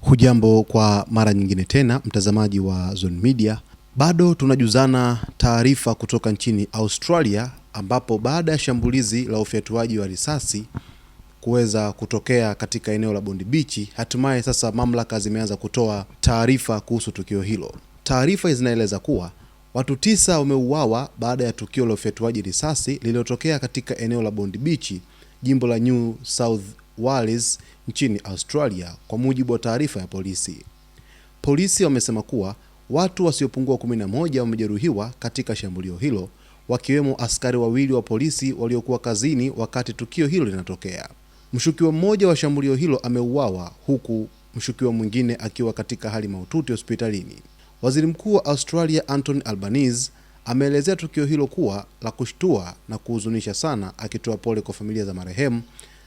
Hujambo kwa mara nyingine tena, mtazamaji wa Zone Media. Bado tunajuzana taarifa kutoka nchini Australia, ambapo baada ya shambulizi la ufyatuaji wa risasi kuweza kutokea katika eneo la Bondi Beach, hatimaye sasa mamlaka zimeanza kutoa taarifa kuhusu tukio hilo. Taarifa zinaeleza kuwa watu 9 wameuawa baada ya tukio la ufyatuaji risasi lililotokea katika eneo la Bondi Beach, jimbo la New South Wales nchini Australia, kwa mujibu wa taarifa ya polisi. Polisi wamesema kuwa watu wasiopungua 11 wamejeruhiwa katika shambulio hilo, wakiwemo askari wawili wa polisi waliokuwa kazini wakati tukio hilo linatokea. Mshukiwa mmoja wa shambulio hilo ameuawa, huku mshukiwa mwingine akiwa katika hali mahututi hospitalini. Waziri Mkuu wa Australia Anthony Albanese ameelezea tukio hilo kuwa la kushtua na kuhuzunisha sana, akitoa pole kwa familia za marehemu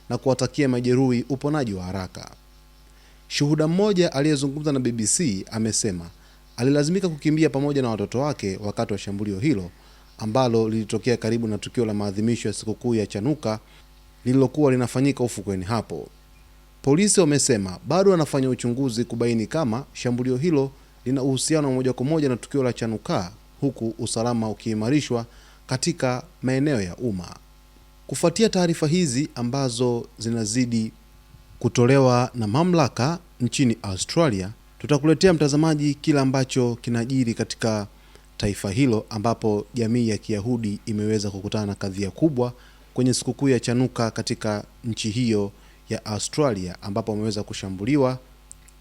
na kuwatakia majeruhi uponaji wa haraka. Shuhuda mmoja aliyezungumza na BBC amesema alilazimika kukimbia pamoja na watoto wake wakati wa shambulio hilo ambalo lilitokea karibu na tukio la maadhimisho ya sikukuu ya Chanukah lililokuwa linafanyika ufukweni hapo. Polisi wamesema bado wanafanya uchunguzi kubaini kama shambulio hilo lina uhusiano moja kwa moja na tukio la Chanukah, huku usalama ukiimarishwa katika maeneo ya umma. Kufuatia taarifa hizi ambazo zinazidi kutolewa na mamlaka nchini Australia, tutakuletea mtazamaji kila ambacho kinajiri katika taifa hilo, ambapo jamii ya Kiyahudi imeweza kukutana na kadhia kubwa kwenye sikukuu ya Chanukah katika nchi hiyo ya Australia, ambapo wameweza kushambuliwa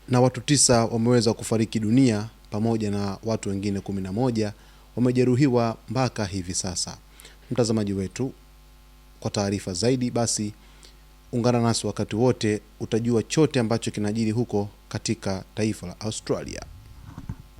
na watu 9 wameweza kufariki dunia pamoja na watu wengine 11 wamejeruhiwa mpaka hivi sasa. Mtazamaji wetu, kwa taarifa zaidi basi ungana nasi wakati wote, utajua chote ambacho kinajiri huko katika taifa la Australia.